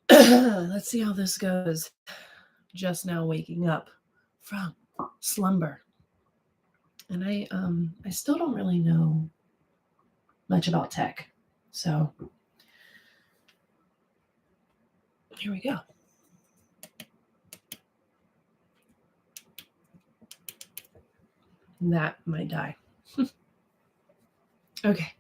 Let's see how this goes. Just now waking up from slumber. And I still don't really know much about tech. So here we go. That might die. Okay.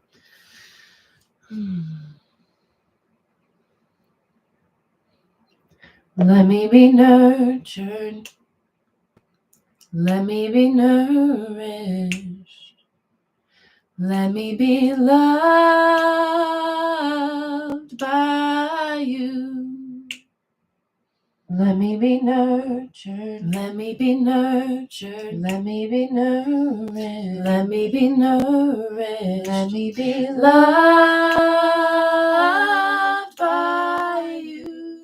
Let me be nurtured. Let me be nourished. Let me be loved by you. Let me be nurtured. Let me be nurtured. Let me be nourished. Let me be nourished. Let me be loved by you.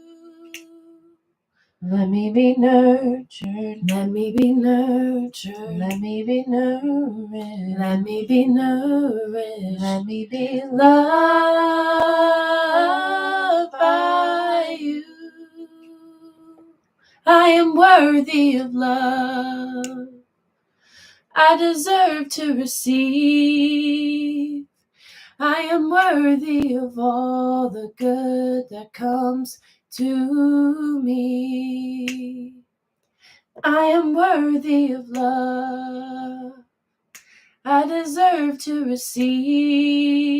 Let me be nurtured. Let me be nurtured. Let me be nourished. Let me be nourished. Let me be loved by you. I am worthy of love. I deserve to receive. I am worthy of all the good that comes to me. I am worthy of love. I deserve to receive.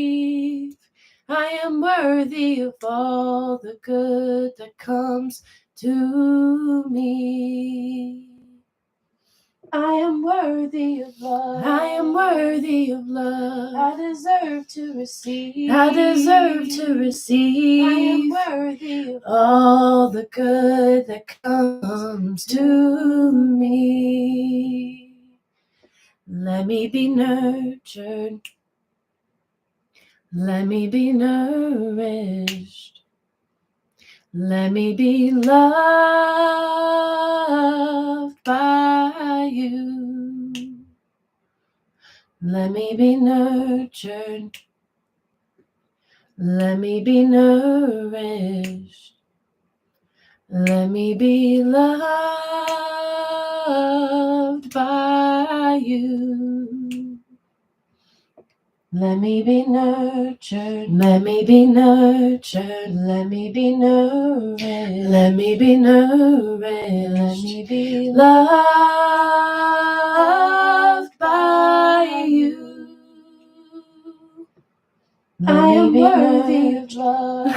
I am worthy of all the good that comes to me. I am worthy of love. I am worthy of love. I deserve to receive. I deserve to receive. I am worthy of all the good that comes to me. Let me be nurtured. Let me be nourished. Let me be loved by you. Let me be nurtured. Let me be nourished. Let me be loved by you. Let me be nurtured. Let me be nurtured. Let me be nourished. Let me be nourished. Let me be loved by you. I am worthy of love.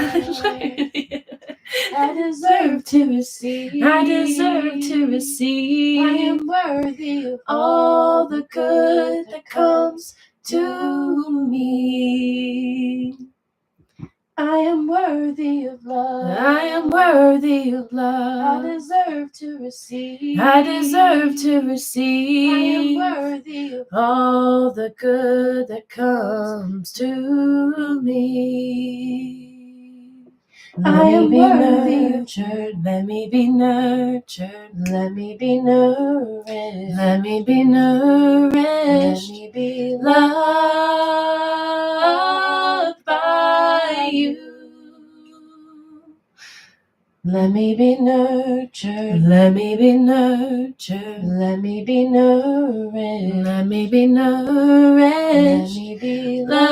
I deserve to receive. I deserve to receive. I am worthy of all the good that comes to me. I am worthy of love. I am worthy of love. I deserve to receive. I deserve to receive. I am worthy of all the good that comes to me. I am worthy of nurtured. Let me be nurtured. Let me be nourished. Let me be nourished. Let me be loved by you. Let me be nurtured. Let me be nurtured. Let me be nourished. Let me be nourished. Let me be loved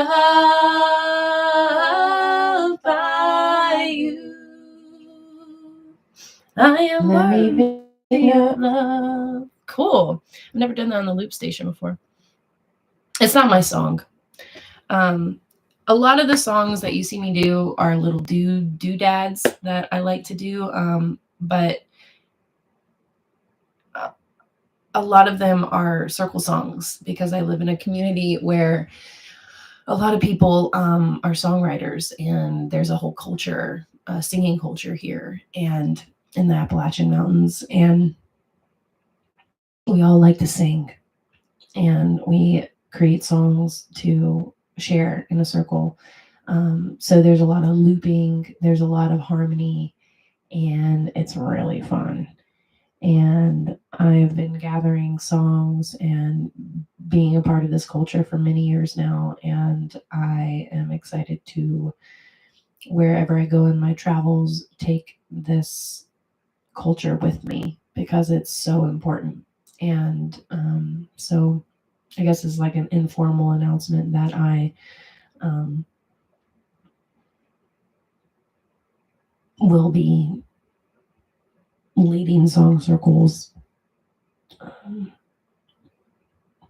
by you. I am worthy of love. Cool. I've never done that on the loop station before. It's not my song. A lot of the songs that you see me do are little doodads that I like to do, but a lot of them are circle songs because I live in a community where a lot of people are songwriters, and there's a whole culture, singing culture here and in the Appalachian Mountains, and we all like to sing, and we create songs to share in a circle. So there's a lot of looping, there's a lot of harmony, and it's really fun. And I've been gathering songs and being a part of this culture for many years now, and I am excited to, wherever I go in my travels, take this culture with me because it's so important. And so I guess it's like an informal announcement that I will be leading song circles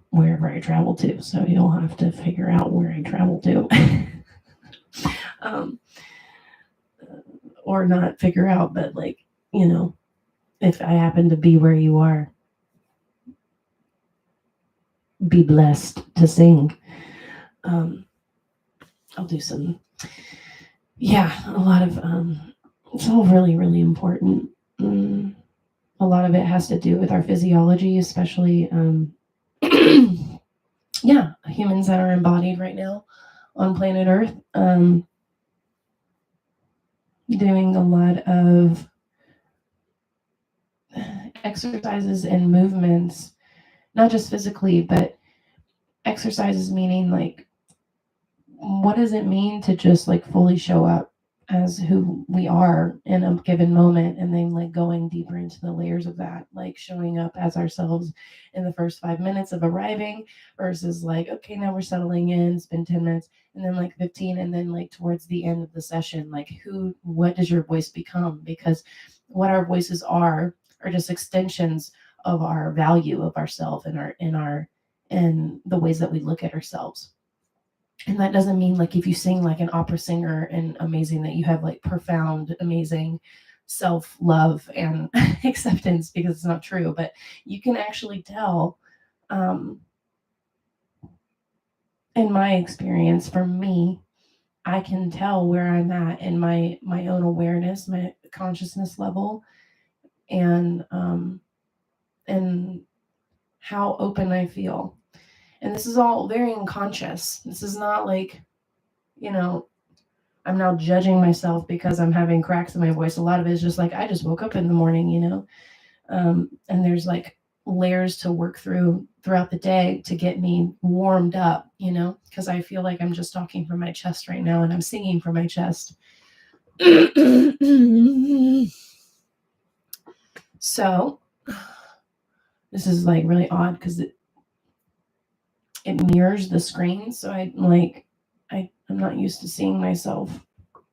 wherever I travel to. So you'll have to figure out where I travel to. um, or not figure out, but like, if I happen to be where you are, be blessed to sing. I'll do some, a lot of, it's all really, really important. A lot of it has to do with our physiology, especially, humans that are embodied right now on planet Earth. Doing a lot of exercises and movements, not just physically, but exercises meaning like, what does it mean to just like fully show up as who we are in a given moment, and then like going deeper into the layers of that, like showing up as ourselves in the first 5 minutes of arriving versus like, okay, now we're settling in, it's been 10 minutes, and then like 15, and then like towards the end of the session, like what does your voice become? Because what our voices are just extensions of our value of ourselves and the ways that we look at ourselves. And that doesn't mean like if you sing like an opera singer and amazing that you have like profound, amazing self-love and acceptance, because it's not true. But you can actually tell, in my experience, for me, I can tell where I'm at in my own awareness, my consciousness level, and how open I feel. And this is all very unconscious. This is not like, I'm now judging myself because I'm having cracks in my voice. A lot of it is just like, I just woke up in the morning, and there's like layers to work throughout the day to get me warmed up, because I feel like I'm just talking from my chest right now and I'm singing from my chest. So this is like really odd because it mirrors the screen. So I'm not used to seeing myself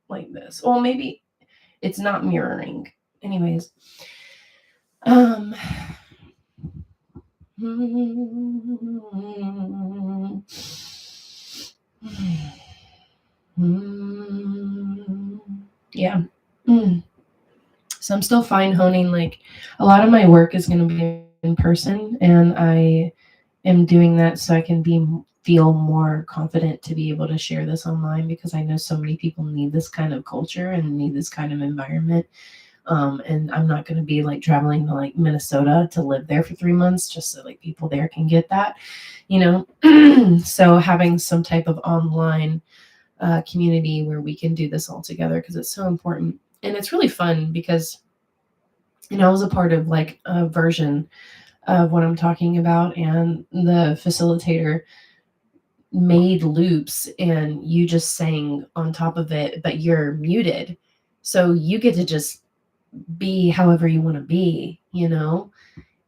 like this. Well, maybe it's not mirroring. Anyways. Yeah. So I'm still fine honing, like a lot of my work is going to be in person, and I am doing that so I can feel more confident to be able to share this online, because I know so many people need this kind of culture and need this kind of environment. And I'm not going to be like traveling to like Minnesota to live there for 3 months just so like people there can get that, So having some type of online community where we can do this all together, because it's so important. And it's really fun because, I was a part of like a version of what I'm talking about, and the facilitator made loops and you just sang on top of it, but you're muted. So you get to just be however you want to be,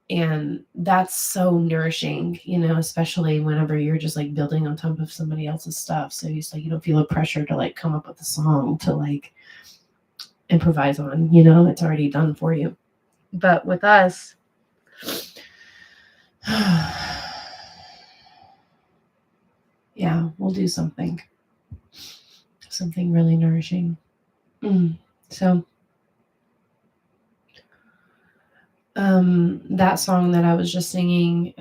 and that's so nourishing, especially whenever you're just like building on top of somebody else's stuff. So it's like you don't feel a pressure to like come up with a song to like improvise on, it's already done for you. But with us, yeah, we'll do something really nourishing. So that song that I was just singing,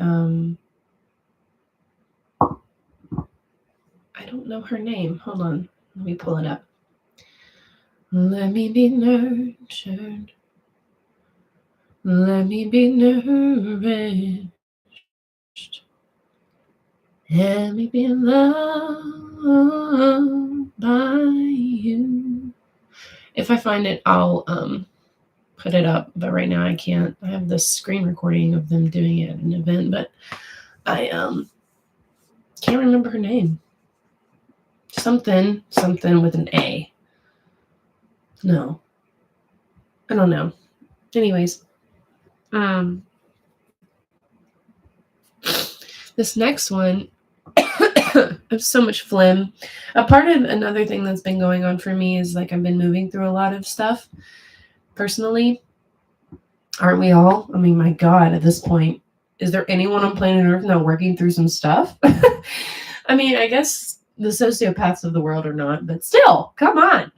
I don't know her name. Hold on, let me pull it up. Let me be nurtured. Let me be nourished. Let me be loved by you. If I find it, I'll put it up, but right now I can't. I have this screen recording of them doing it at an event, but I Can't remember her name. Something with an A. No. I don't know. Anyways. This next one, I have so much phlegm. A part of another thing that's been going on for me is like I've been moving through a lot of stuff personally. Aren't we all? I mean, my God, at this point, is there anyone on planet Earth not working through some stuff? I mean, I guess the sociopaths of the world are not, but still, come on.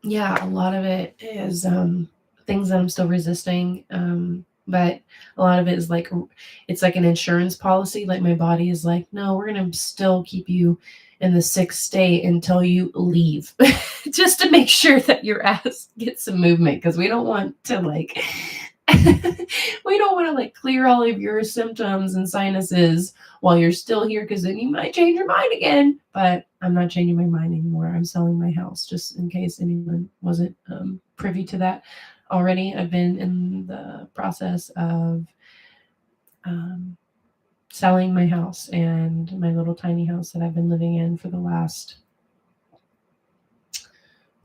Yeah, a lot of it is things that I'm still resisting. But a lot of it is like, it's like an insurance policy. Like my body is like, no, we're going to still keep you in the sick state until you leave, just to make sure that your ass gets some movement. Cause we don't want to like, we don't want to like clear all of your symptoms and sinuses while you're still here. Cause then you might change your mind again, but I'm not changing my mind anymore. I'm selling my house, just in case anyone wasn't privy to that already. I've been in the process of selling my house and my little tiny house that I've been living in for the last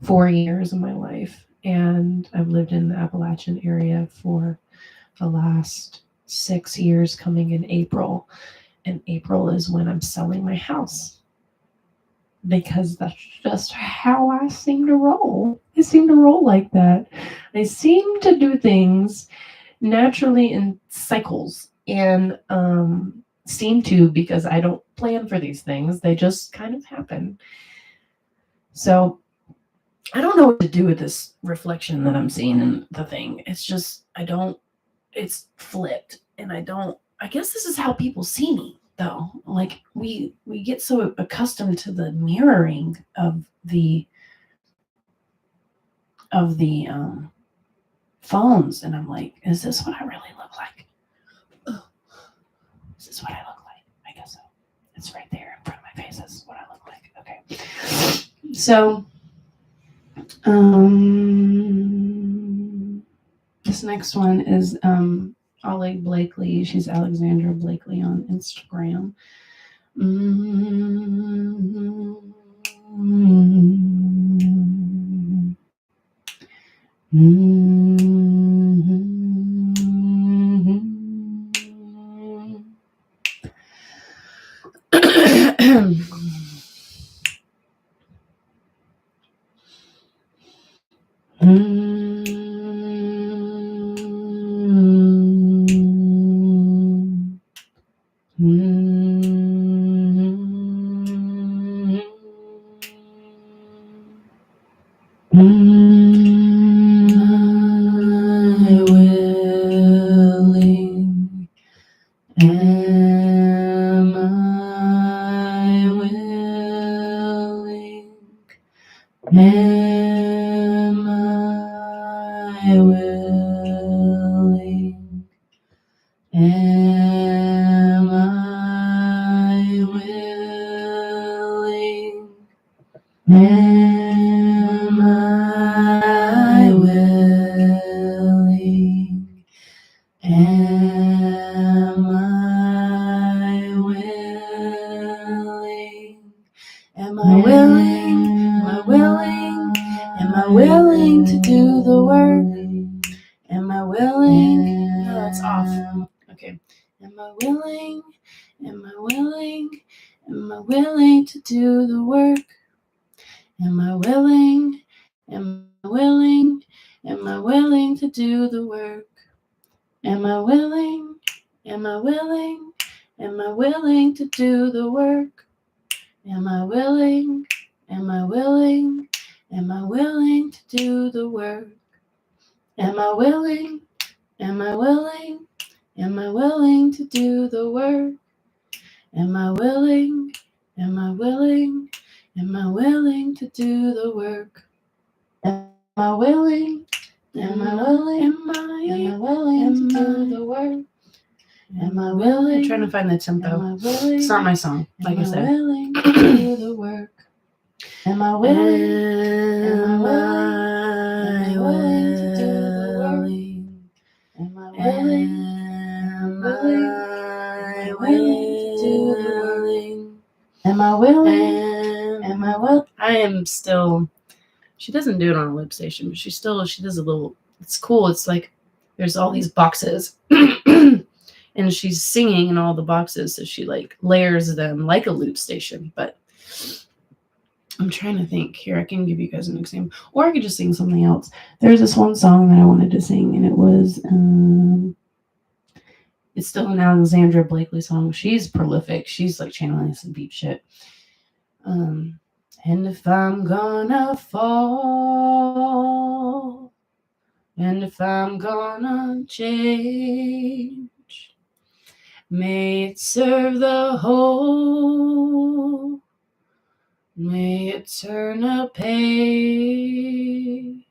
4 years of my life. And I've lived in the Appalachian area for the last 6 years, coming in April. And April is when I'm selling my house. Because that's just how I seem to roll. I seem to roll like that. I seem to do things naturally in cycles, and seem to, because I don't plan for these things. They just kind of happen. So I don't know what to do with this reflection that I'm seeing in the thing. It's just, it's flipped, and I guess this is how people see me. Though, like we get so accustomed to the mirroring of the phones, and I'm like, is this what I really look like? Oh, is this what I look like? I guess so. It's right there in front of my face. This is what I look like. Okay. So, this next one is Ollie Blakely. She's Alexandra Blakely on Instagram. Willing to do the work? Am I willing? No, it's off. Okay. Am I willing? Am I willing? Am I willing to do the work? Am I willing? Am I willing? Am I willing to do the work? Am I willing? Am I willing? Am I willing to do the work? Am I willing? Am I willing? Am I willing to do the work? Am I willing? Am I willing? Am I willing to do the work? Am I willing? Am I willing? Am I willing to do the work? Am I willing? Am I willing? Am I willing to do the work? Am I willing? I'm trying to find the tempo. It's not my song, like I said. Am I willing to do the work? Am I willing? Am I willing to do the Am I willing? Am I willing? I am still. She doesn't do it on a lip station, but she does a little. It's cool. It's like there's all these boxes, and she's singing in all the boxes, so she like layers them like a loop station. But I'm trying to think. Here, I can give you guys an example, or I could just sing something else. There's this one song that I wanted to sing, and it was. It's still an Alexandra Blakely song. She's prolific. She's like channeling some deep shit. And if I'm gonna fall, and if I'm gonna change, may it serve the whole, may it turn a page.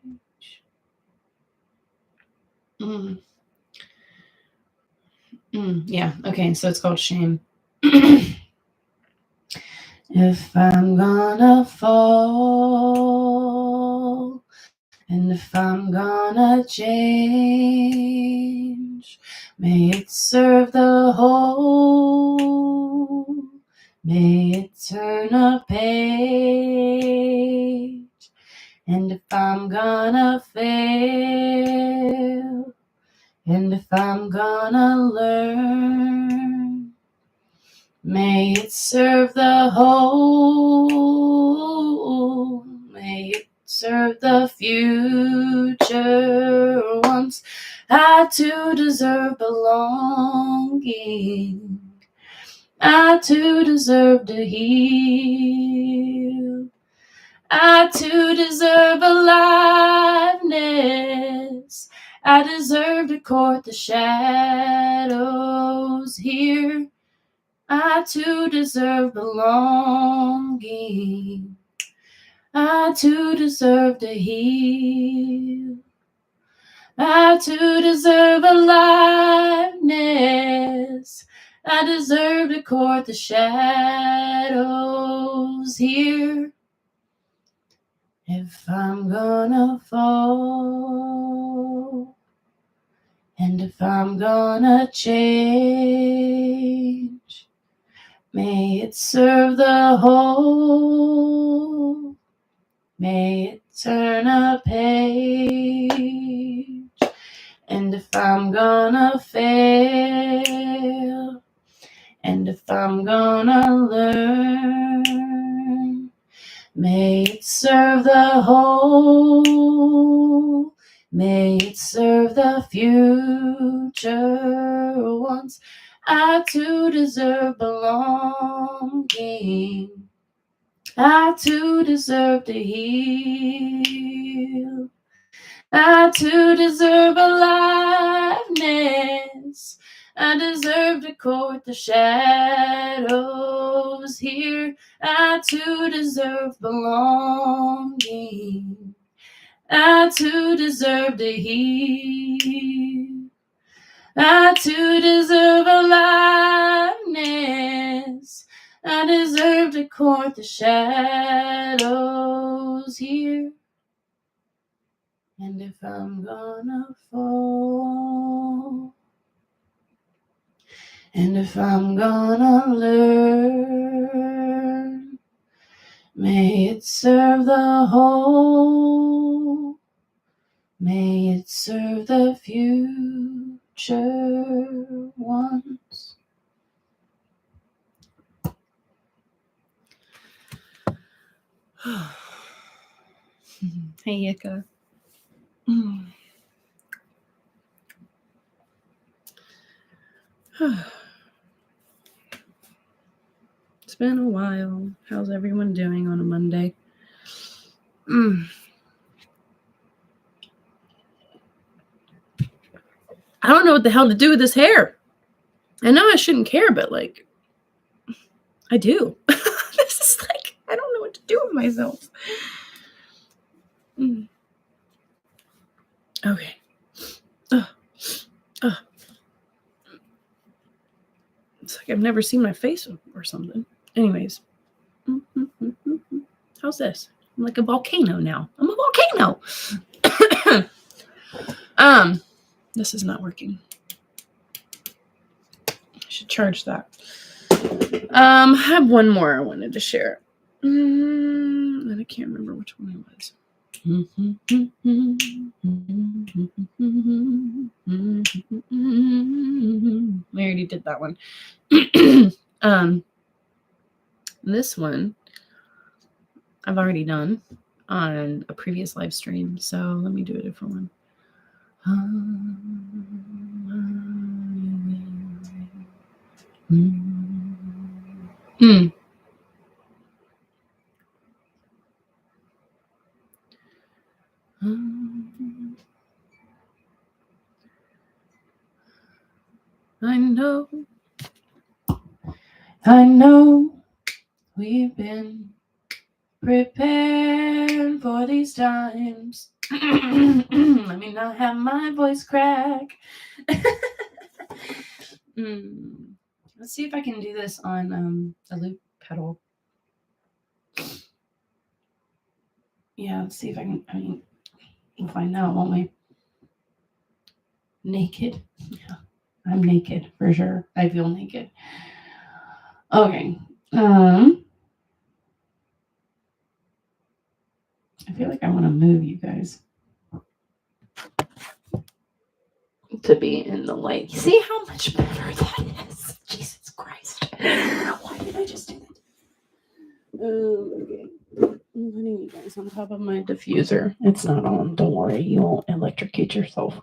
Yeah, okay, so it's called Shame. If I'm gonna fall, and if I'm gonna change, may it serve the whole, may it turn a page. And if I'm gonna fail, and if I'm gonna learn, may it serve the whole, may it serve the future ones. I too deserve belonging. I too deserve to heal. I too deserve aliveness. I deserve to court the shadows here. I too deserve belonging. I too deserve to heal. I too deserve aliveness. I deserve to court the shadows here. If I'm gonna fall, and if I'm gonna change, may it serve the whole, may it turn a page. And if I'm gonna fail, and if I'm gonna learn, may it serve the whole, may it serve the future ones. I too deserve belonging. I too deserve to heal. I too deserve aliveness. I deserve to court the shadows here. I too deserve belonging. I too deserve to heal. I too deserve aliveness. I deserve to court the shadows here. And if I'm gonna fall, and if I'm gonna learn, may it serve the whole, may it serve the future ones. Hey, Yika. It's been a while. How's everyone doing on a Monday? I don't know what the hell to do with this hair. I know I shouldn't care, but like, I do. This is like, I don't know what to do with myself. Okay. It's like I've never seen my face or something. Anyways. How's this? I'm like a volcano now. I'm a volcano. This is not working. I should charge that. I have one more I wanted to share. And I can't remember which one it was. We already did that one. This one I've already done on a previous live stream, so let me do a different one. I know we've been prepared for these times. Let me not have my voice crack. Let's see if I can do this on a loop pedal. Yeah, let's see if I can. I mean, we'll find out, won't we? Naked. Yeah, I'm naked for sure. I feel naked. Okay. I feel like I want to move you guys to be in the light. You see how much better that is? Jesus Christ. Why did I just do that? Okay. I'm putting you guys on top of my diffuser. It's not on. Don't worry. You won't electrocute yourself.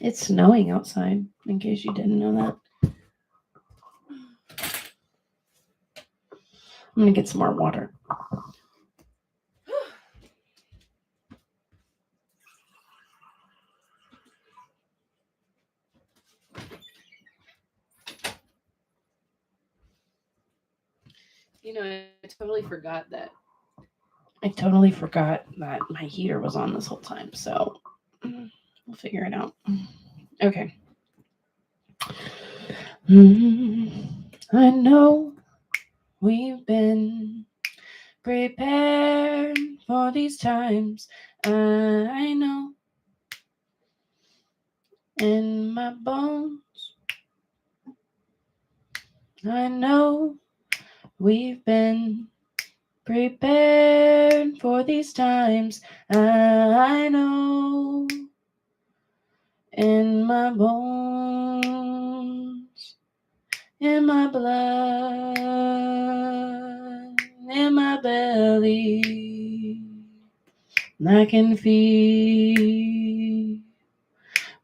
It's snowing outside, in case you didn't know that. I'm going to get some more water. You know, I totally forgot that my heater was on this whole time, so we'll figure it out. Okay. I know we've been prepared for these times. I know in my bones. I know we've been prepared for these times. I know in my bones, in my blood, in my belly, I can feel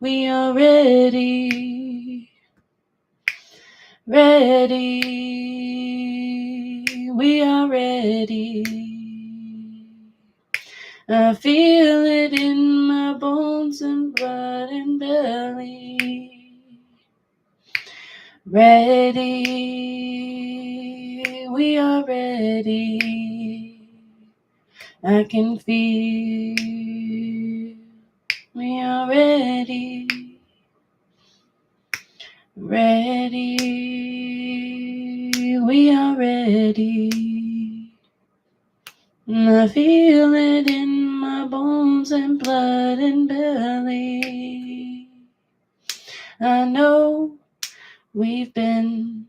we are ready, we are ready. I feel it in my bones and blood and belly. Ready, we are ready. I can feel we are ready. Ready, we are ready. I feel it in my bones and blood and belly. I know we've been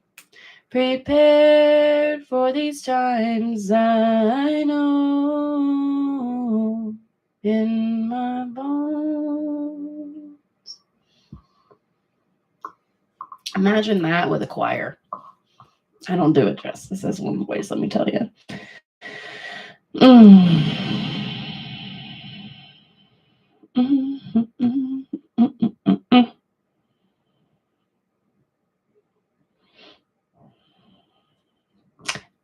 prepared for these times. I know in my bones. Imagine that with a choir. I don't do it justice as one voice, let me tell you.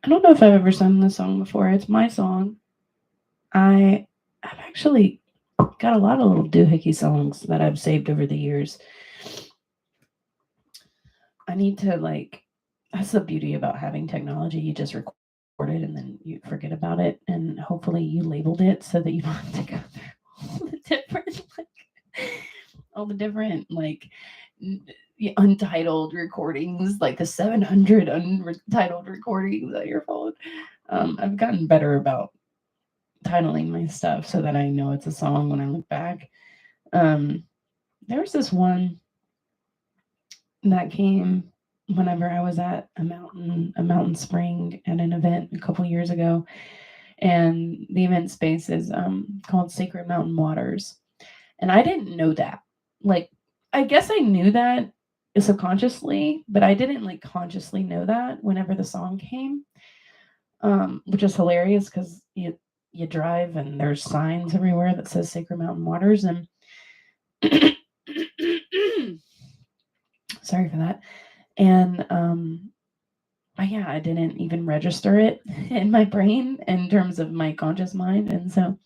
I don't know if I've ever sung this song before. It's my song. I've actually got a lot of little doohickey songs that I've saved over the years. I need to, that's the beauty about having technology. You just record it and then you forget about it. And hopefully you labeled it so that you don't have to go through all the different untitled recordings, like the 700 untitled recordings on your phone. I've gotten better about titling my stuff so that I know it's a song when I look back. There was this one that came whenever I was at a mountain spring at an event a couple years ago, and the event space is called Sacred Mountain Waters, and I didn't know that. Like, I guess I knew that subconsciously, but I didn't like consciously know that whenever the song came, which is hilarious because you drive and there's signs everywhere that says Sacred Mountain Waters, and sorry for that. And yeah, I didn't even register it in my brain in terms of my conscious mind. And so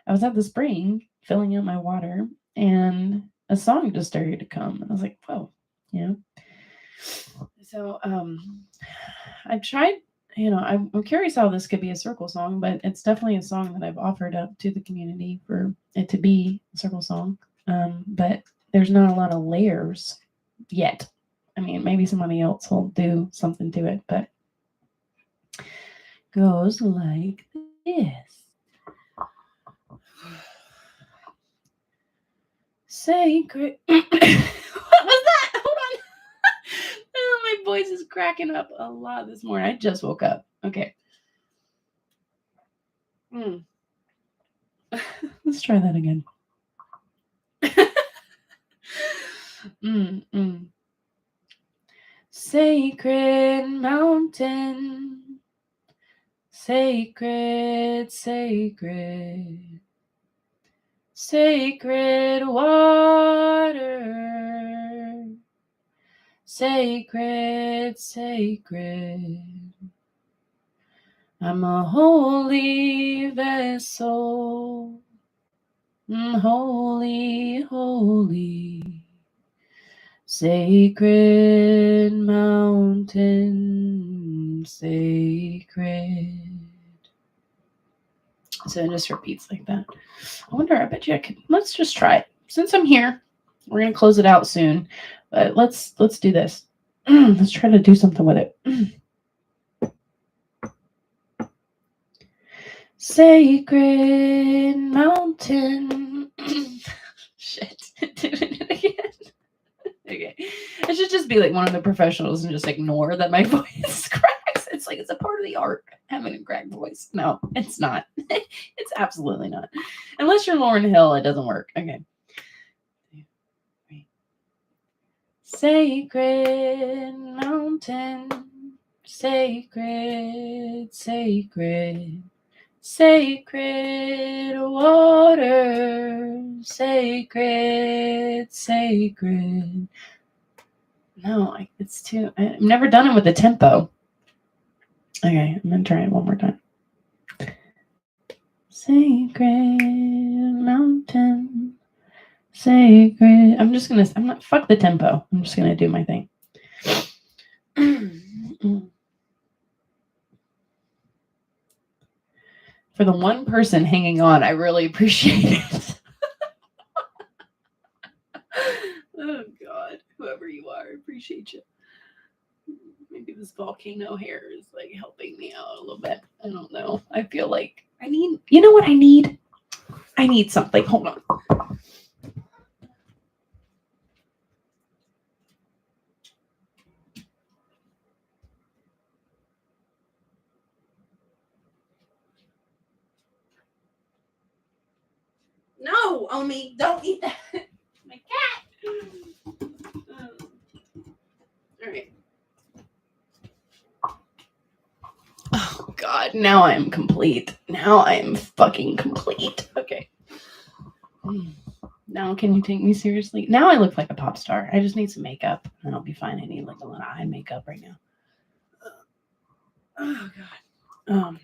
I was at the spring filling out my water, and a song just started to come. And I was like, whoa, you know. So I tried, I'm curious how this could be a circle song, but it's definitely a song that I've offered up to the community for it to be a circle song. But there's not a lot of layers yet. I mean, maybe somebody else will do something to it, but goes like this. Sacred. What was that? Hold on. Oh, my voice is cracking up a lot this morning. I just woke up. Okay. Let's try that again. Sacred mountain, sacred, sacred, sacred water, sacred, sacred. I'm a holy vessel, holy, holy. Sacred mountain, sacred. So it just repeats like that. I wonder, I bet you I could, let's just try it. Since I'm here, we're going to close it out soon, but let's do this. Let's try to do something with it. Sacred mountain. Shit. Doing it again. Okay. I should just be like one of the professionals and just ignore that my voice cracks. It's like it's a part of the art, having a cracked voice. No, it's not. It's absolutely not. Unless you're Lauryn Hill, it doesn't work. Okay. Sacred mountain, sacred, sacred, sacred water, sacred, sacred. No, it's too. I've never done it with the tempo. Okay, I'm gonna try it one more time. Sacred mountain, sacred. I'm not. Fuck the tempo. I'm just gonna do my thing. For the one person hanging on, I really appreciate it. Oh God, whoever you are, I appreciate you. Maybe this volcano hair is like helping me out a little bit. I don't know. I feel like I need, you know what I need? I need something. Hold on. No, Omi, don't eat that. My cat. All right. Oh God, now I'm complete. Now I'm fucking complete. Okay. Now can you take me seriously? Now I look like a pop star. I just need some makeup and I'll be fine. I need like a lot of eye makeup right now. Oh God.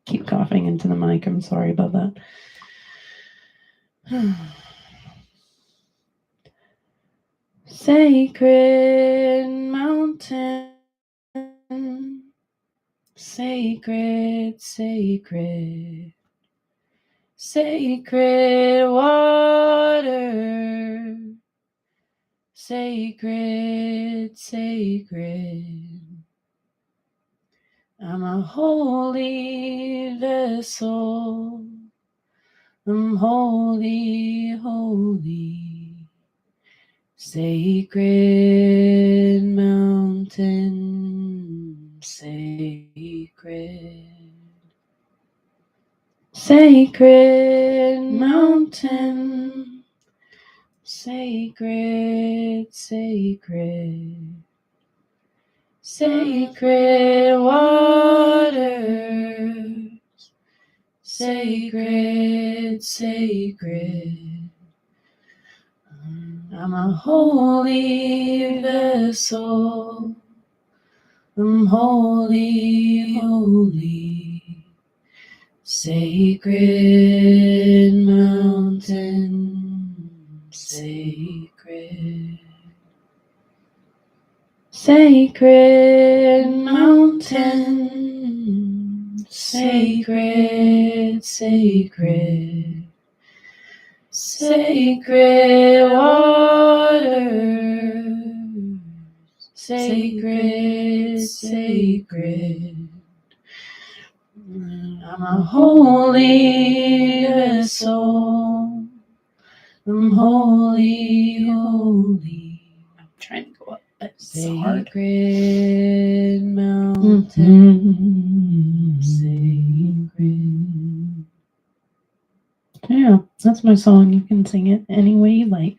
Keep coughing into the mic. I'm sorry about that. Sacred mountain, sacred, sacred, sacred water, sacred, sacred. I'm a holy vessel. I'm holy, holy, sacred mountain, sacred mountain, sacred, sacred waters, sacred. I'm a holy vessel. I'm holy, holy, sacred mountain, sacred mountain, sacred, sacred water, sacred. I'm a holy vessel. I'm holy, holy. I'm trying to go up, but it's hard. Sacred mountain, sacred. Yeah, that's my song. You can sing it any way you like.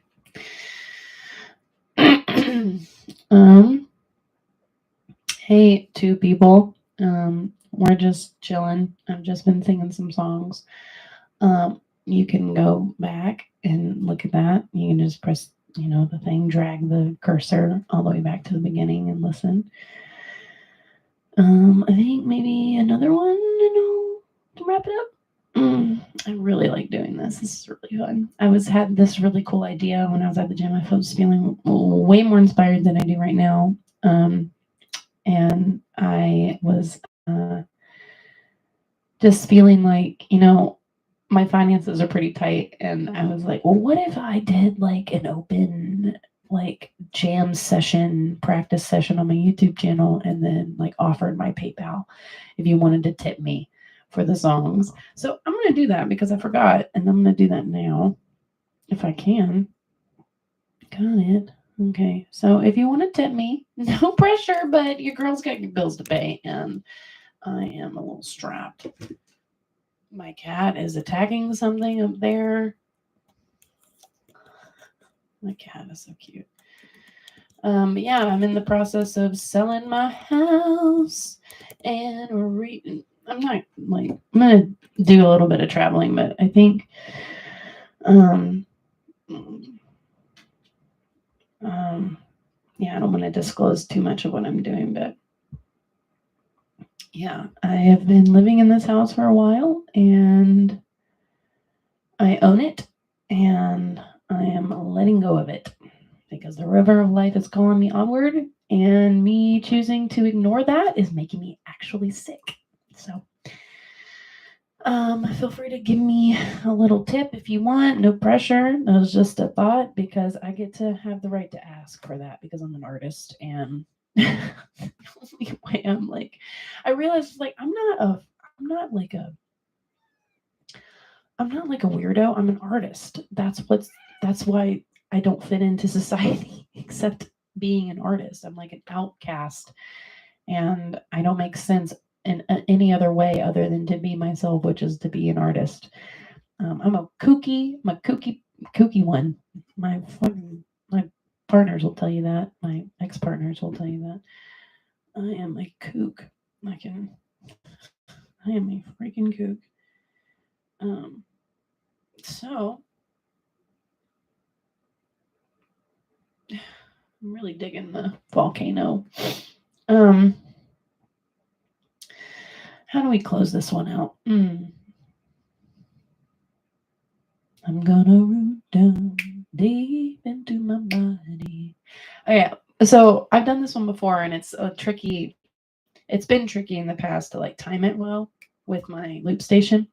Hey, two people. We're just chilling. I've just been singing some songs. You can go back and look at that. You can just press, the thing, drag the cursor all the way back to the beginning and listen. I think maybe another one, to wrap it up. I really like doing this. This is really fun. I had this really cool idea when I was at the gym. I was feeling way more inspired than I do right now. And I was just feeling like, my finances are pretty tight. And I was like, well, what if I did like an open, like jam session, practice session on my YouTube channel, and then like offered my PayPal if you wanted to tip me for the songs. So I'm going to do that because I forgot. And I'm going to do that now if I can. Got it. Okay. So if you want to tip me, no pressure, but your girl's got your bills to pay. And I am a little strapped. My cat is attacking something up there. My cat is so cute. Yeah, I'm in the process of selling my house and I'm not like, I'm gonna do a little bit of traveling, but I think yeah, I don't want to disclose too much of what I'm doing, but yeah, I have been living in this house for a while and I own it and I am letting go of it because the river of life is calling me onward, and me choosing to ignore that is making me actually sick. So feel free to give me a little tip if you want. No pressure. It was just a thought because I get to have the right to ask for that because I'm an artist, and the only way I'm like, I realized like I'm not like a weirdo. I'm an artist. That's why I don't fit into society except being an artist. I'm like an outcast, and I don't make sense in any other way other than to be myself, which is to be an artist. I'm a kooky one. My partners will tell you that. My ex-partners will tell you that. I am a kook. I am a freaking kook. So I'm really digging the volcano. How do we close this one out? I'm gonna root down deep into my body. Oh yeah. So I've done this one before, and it's tricky. It's been tricky in the past to like time it well with my loop station.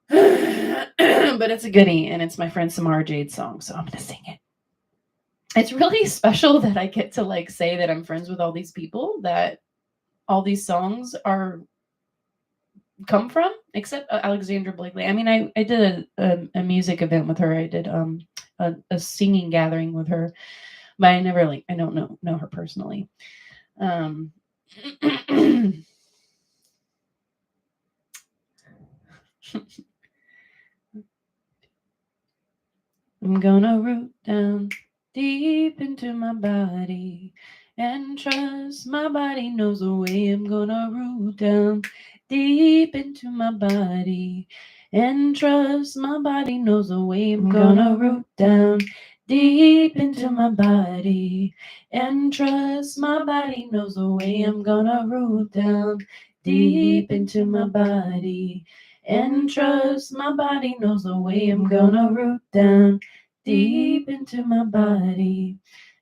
But it's a goodie, and it's my friend Samara Jade's song, so I'm gonna sing it. It's really special that I get to like say that I'm friends with all these people that all these songs are come from, except Alexandra Blakely. I mean, I did a music event with her. I did a singing gathering with her, but I never I don't know her personally. Um, I'm gonna root down deep into my body and trust my body knows the way. I'm gonna root down deep into my body and trust my body knows the way. I'm gonna root down deep into my body and trust my body knows the way. I'm gonna root down deep into my body and trust my body knows the way. I'm gonna root down deep into my body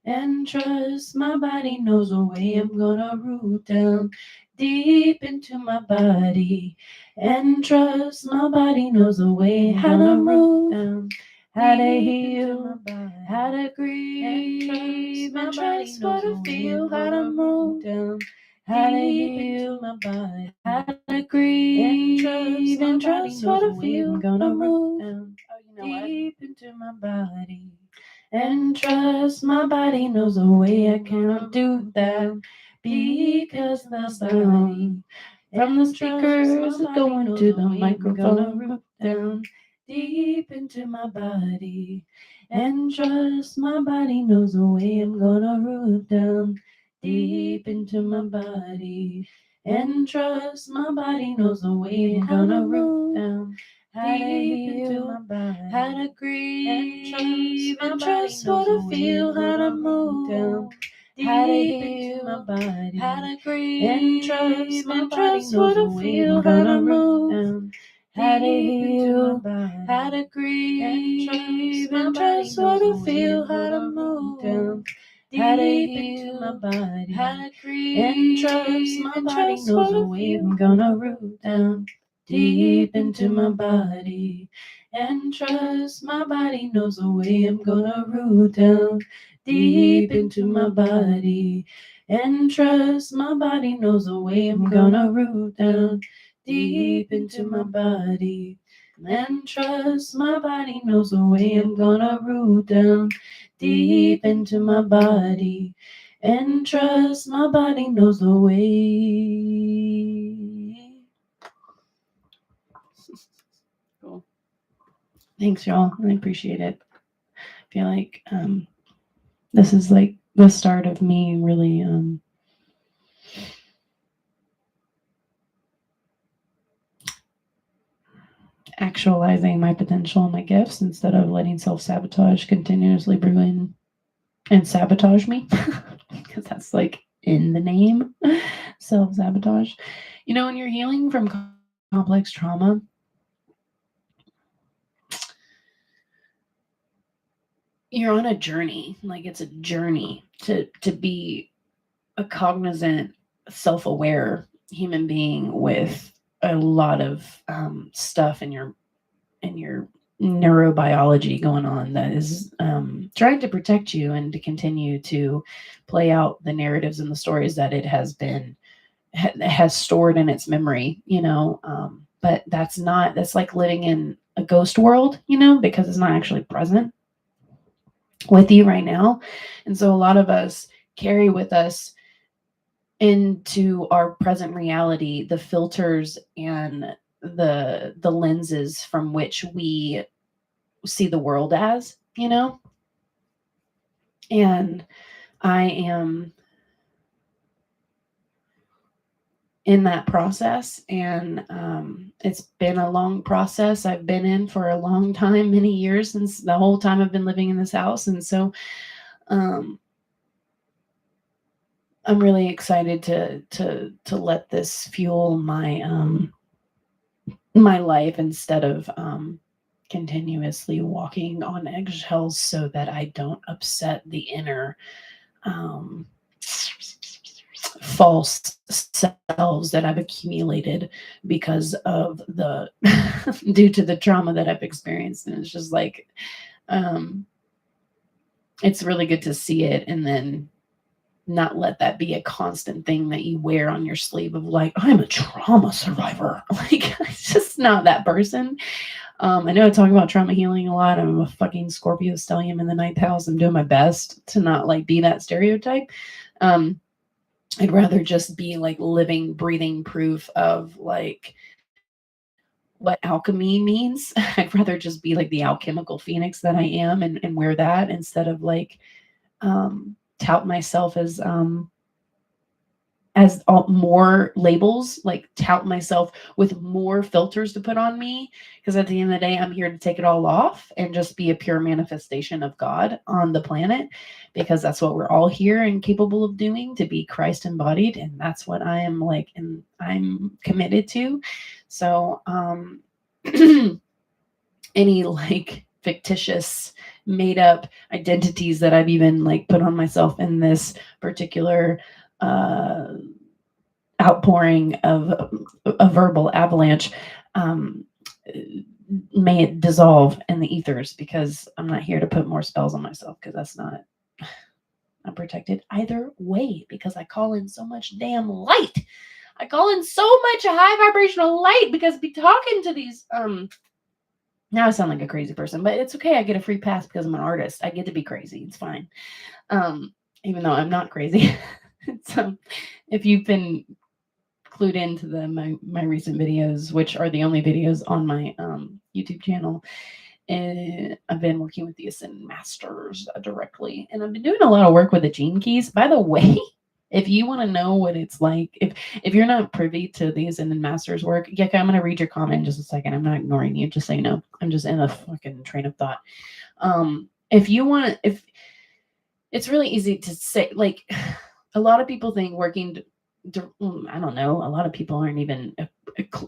and trust my body knows the way. I'm gonna root down deep into my body and trust my body knows the way. How to move, how to heal, how to grieve and trust what I feel. How to move down, how to heal my body, how to grieve and trust what I feel. I'm gonna move deep into my body and trust my body knows the way. I cannot do that because the sound from the speakers is going to the microphone. Root down deep into my body and trust my body knows the way. I'm gonna root down deep into my body and trust my body knows the way. I'm gonna root down deep into my body, how to grieve and trust what I feel. How to move down deep into my body, how to grieve and trust what I feel. How to move down, how to heal, how to grieve and trust what I feel. How to move down deep into my body, how to grieve and trust my body knows the way. I'm gonna root down deep into my body and trust my body knows the way. I'm gonna root down deep into my body and trust my body knows the way. I'm gonna root down deep into my body and trust my body knows the way. I'm gonna root down deep into my body and trust my body knows the way. Cool. Thanks, y'all. I appreciate it. I feel like this is like the start of me really actualizing my potential and my gifts instead of letting self-sabotage continuously ruin and sabotage me. Because that's like in the name, self-sabotage. You know, when you're healing from complex trauma, you're on a journey. Like it's a journey to be a cognizant, self-aware human being with a lot of stuff in your neurobiology going on that is trying to protect you and to continue to play out the narratives and the stories that it has stored in its memory, you know. But that's like living in a ghost world, you know, because it's not actually present with you right now. And so a lot of us carry with us into our present reality the filters and the lenses from which we see the world as, you know. And I am in that process, and it's been a long process I've been in for a long time, many years, since the whole time I've been living in this house. And so I'm really excited to let this fuel my my life instead of continuously walking on eggshells so that I don't upset the inner false selves that I've accumulated because of the due to the trauma that I've experienced. And it's just like it's really good to see it and then not let that be a constant thing that you wear on your sleeve of like, I'm a trauma survivor. Like, it's just not that person. I know I talk about trauma healing a lot. I'm a fucking Scorpio stellium in the ninth house. I'm doing my best to not like be that stereotype. I'd rather just be like living, breathing proof of like what alchemy means. I'd rather just be like the alchemical phoenix that I am and wear that instead of like tout myself as more labels, like tout myself with more filters to put on me. Because at the end of the day, I'm here to take it all off and just be a pure manifestation of God on the planet, because that's what we're all here and capable of doing, to be Christ embodied. And that's what I am like, and I'm committed to. So, any like fictitious made up identities that I've even like put on myself in this particular outpouring of a verbal avalanche, um, may it dissolve in the ethers, because I'm not here to put more spells on myself, because that's not, I'm protected either way, because I call in so much damn light. I call in so much high vibrational light because be talking to these now I sound like a crazy person, but it's okay. I get a free pass because I'm an artist. I get to be crazy. It's fine. Even though I'm not crazy. So if you've been clued into my recent videos, which are the only videos on my YouTube channel, and I've been working with the Ascended Masters directly, and I've been doing a lot of work with the gene keys. By the way, if you want to know what it's like, if you're not privy to the Ascended Masters work, yeah, I'm going to read your comment in just a second. I'm not ignoring you, just so you know. I'm just in a fucking train of thought. If you want to, if it's really easy to say, like, a lot of people think working. I don't know. A lot of people aren't even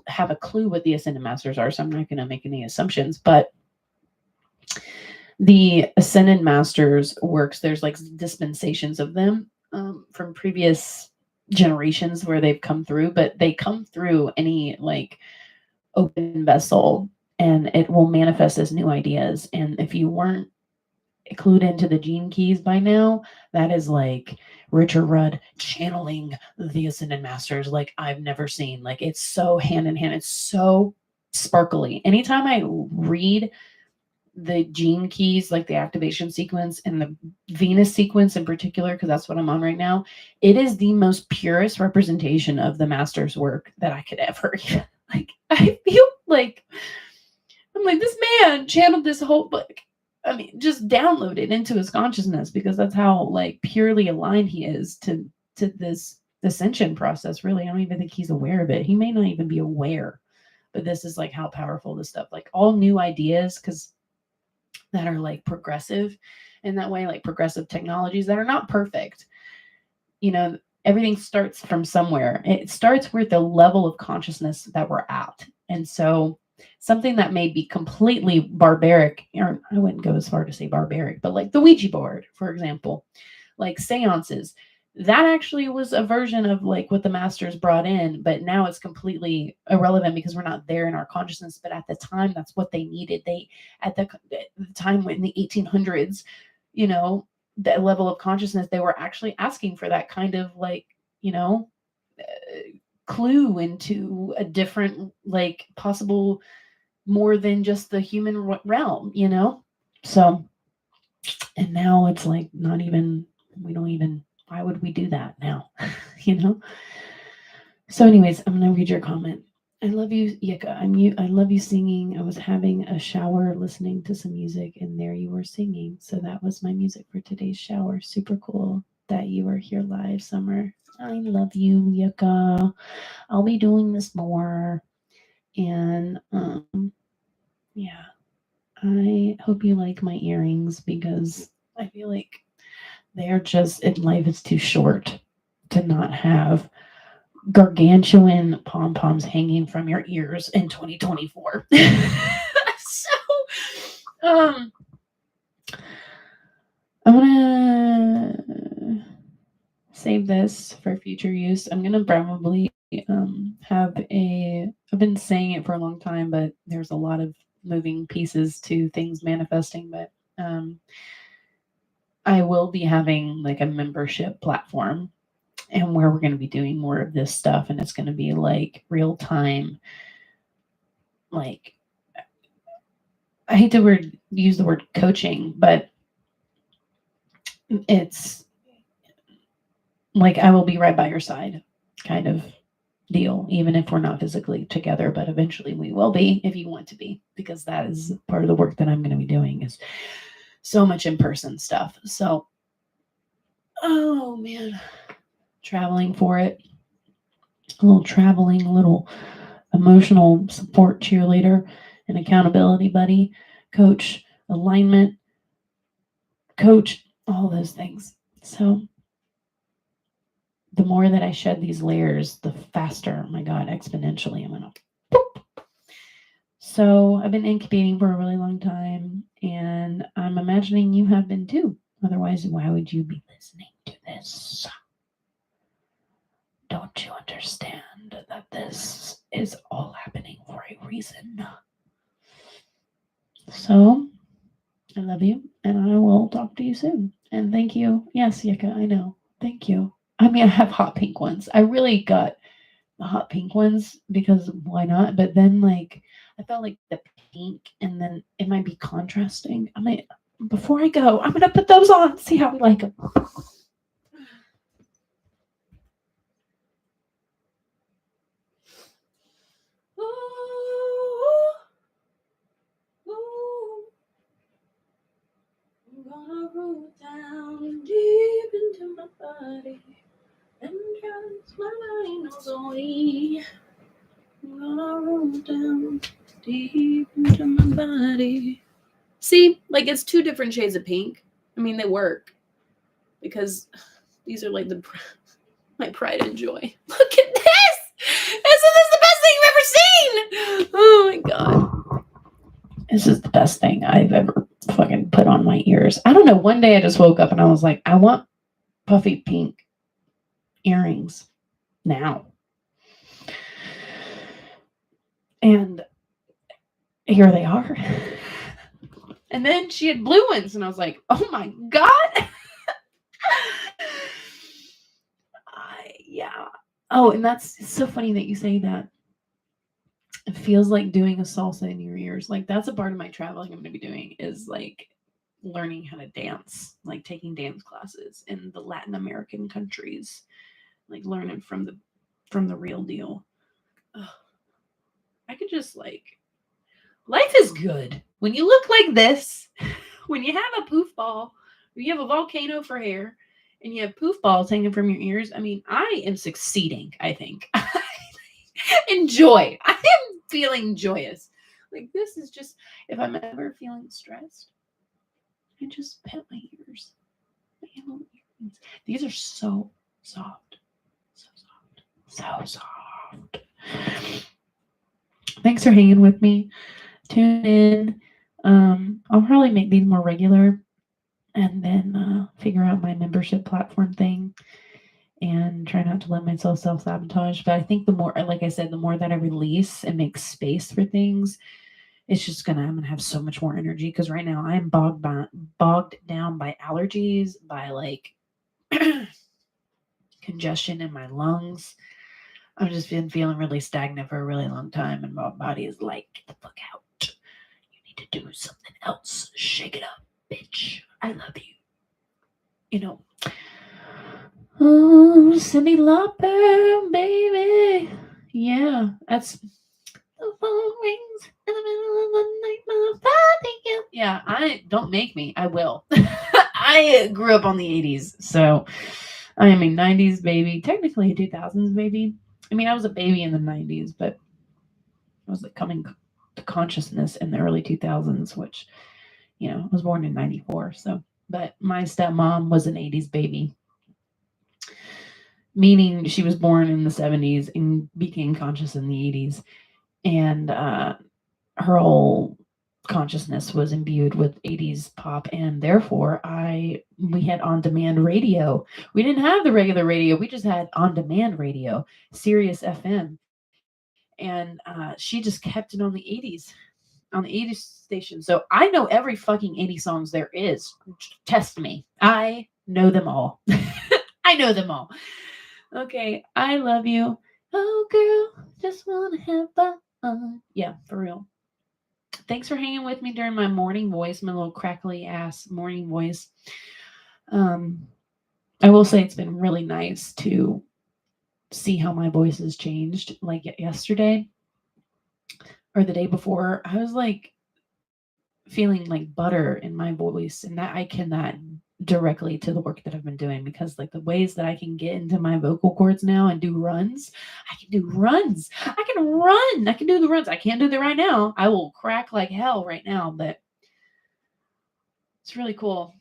have a clue what the Ascended Masters are, so I'm not going to make any assumptions. But the Ascended Masters works, there's like dispensations of them from previous generations where they've come through, but they come through any like open vessel and it will manifest as new ideas. And if you weren't clued into the gene keys by now, that is like Richard Rudd channeling the Ascended Masters like I've never seen. Like, it's so hand in hand. It's so sparkly. Anytime I read the gene keys, like the activation sequence and the Venus sequence in particular, because that's what I'm on right now, it is the most purest representation of the master's work that I could ever like. I feel like I'm like, this man channeled this whole book. I mean, just download it into his consciousness, because that's how like purely aligned he is to this ascension process. Really, I don't even think he's aware of it. He may not even be aware, but this is like how powerful this stuff, like all new ideas, because that are like progressive in that way, like progressive technologies that are not perfect. You know, everything starts from somewhere. It starts with the level of consciousness that we're at. And so something that may be completely barbaric, or I wouldn't go as far to say barbaric, but like the Ouija board, for example, like seances, that actually was a version of like what the masters brought in, but now it's completely irrelevant because we're not there in our consciousness. But at the time, that's what they needed. They, at the time when the 1800s, you know, that level of consciousness, they were actually asking for that kind of like, you know, clue into a different, like, possible more than just the human realm, you know? So, and now it's like not even, we don't even, why would we do that now? You know? So anyways, I'm going to read your comment. I love you, Yika. I love you singing. I was having a shower listening to some music and there you were singing. So that was my music for today's shower. Super cool that you were here live, Summer. I love you, Yika. I'll be doing this more. And yeah, I hope you like my earrings, because I feel like they're just, in life it's too short to not have gargantuan pom-poms hanging from your ears in 2024. So I'm gonna save this for future use. I'm gonna probably I've been saying it for a long time, but there's a lot of moving pieces to things manifesting, but I will be having like a membership platform and where we're going to be doing more of this stuff, and it's going to be like real time. Like, I hate to use the word coaching, but it's like I will be right by your side kind of deal, even if we're not physically together, but eventually we will be if you want to be, because that is part of the work that I'm going to be doing is so much in-person stuff. So, oh man, traveling for it, a little emotional support cheerleader, an accountability buddy, coach, alignment coach, all those things. So the more that I shed these layers, the faster, oh my God, exponentially I'm gonna. So I've been incubating for a really long time, and I'm imagining you have been too. Otherwise, why would you be listening to this? Don't you understand that this is all happening for a reason? So I love you, and I will talk to you soon. And thank you. Yes, Yika, I know. Thank you. I mean, I have hot pink ones. I really got the hot pink ones because why not? But then, like, I felt like the pink, and then it might be contrasting. I might, before I go, I'm gonna put those on. See how we like them. I'm gonna roll down deep into my body and trust my body knows only. I'm gonna roll down deep into my body. See, like it's two different shades of pink. I mean, they work because these are like my pride and joy. Look at this! This is the best thing you've ever seen! Oh my God. This is the best thing I've ever fucking put on my ears. I don't know. One day I just woke up and I was like, I want puffy pink earrings now. And here they are. And then she had blue ones, and I was like, oh my God. Yeah. Oh, and it's so funny that you say that. It feels like doing a salsa in your ears. Like that's a part of my traveling I'm going to be doing is like learning how to dance, like taking dance classes in the Latin American countries, like learning from the real deal. Ugh. I could just like, life is good. When you look like this, when you have a poof ball, or you have a volcano for hair, and you have poof balls hanging from your ears, I mean, I am succeeding, I think. Enjoy. I am feeling joyous. Like this is just, if I'm ever feeling stressed, I just pet my ears. These are so soft. So soft. So soft. Thanks for hanging with me. Tune in. I'll probably make these more regular and then figure out my membership platform thing and try not to let myself self-sabotage. But I think the more, like I said, the more that I release and make space for things, it's just I'm gonna have so much more energy. Because right now I'm bogged down by allergies, by like congestion in my lungs. I've just been feeling really stagnant for a really long time, and my body is like, get the fuck out. You need to do something else. Shake it up, bitch. I love you. You know. Oh, Cyndi Lauper, baby. Yeah, that's the phone rings in the middle of the night. My body. Yeah, I don't make me. I will. I grew up on the 80s, so I am a 90s baby. Technically a 2000s baby. I mean, I was a baby in the 90s, but I was like coming to consciousness in the early 2000s, which, you know, I was born in 94. So, but my stepmom was an 80s baby, meaning she was born in the 70s and became conscious in the 80s. And her whole consciousness was imbued with 80s pop, and therefore we had on-demand radio. We didn't have the regular radio, we just had on-demand radio, Sirius FM, and she just kept it on the 80s. on the 80 station. So I know every fucking 80 songs there is. Test me. I know them all. I know them all. Okay, I love you. Oh, girl, just wanna have fun. Yeah, for real. Thanks for hanging with me during my morning voice, my little crackly ass morning voice. I will say it's been really nice to see how my voice has changed. Like yesterday or the day before, I was like feeling like butter in my voice, and that I cannot directly to the work that I've been doing, because like the ways that I can get into my vocal cords now and do runs, I can do runs. I can run. I can do the runs. I can't do that right now. I will crack like hell right now, but it's really cool.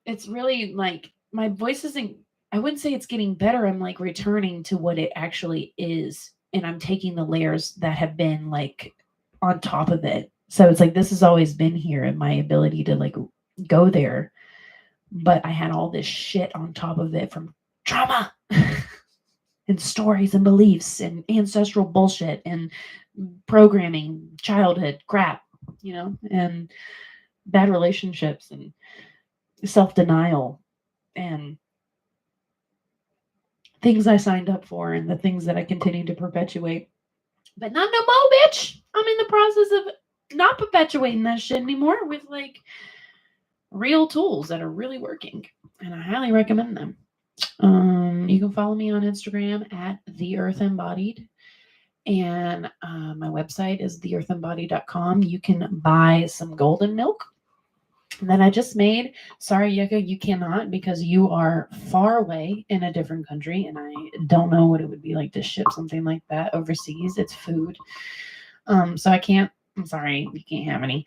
It's really like my voice isn't, I wouldn't say it's getting better. I'm like returning to what it actually is. And I'm taking the layers that have been like on top of it. So it's like this has always been here, and my ability to like go there. But I had all this shit on top of it from trauma and stories and beliefs and ancestral bullshit and programming, childhood crap, and bad relationships and self denial and things I signed up for and the things that I continue to perpetuate. But not no more, bitch. I'm in the process of not perpetuating that shit anymore with like real tools that are really working. And I highly recommend them. You can follow me on Instagram at The Earth Embodied. And my website is theearthembodied.com. You can buy some golden milk that I just made. Sorry, Yucca, you cannot, because you are far away in a different country, and I don't know what it would be like to ship something like that overseas. It's food. So I can't. I'm sorry, you can't have any.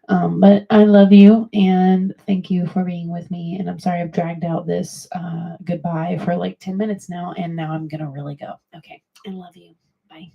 But I love you and thank you for being with me. And I'm sorry I've dragged out this goodbye for like 10 minutes now, and now I'm gonna really go. Okay, I love you. Bye.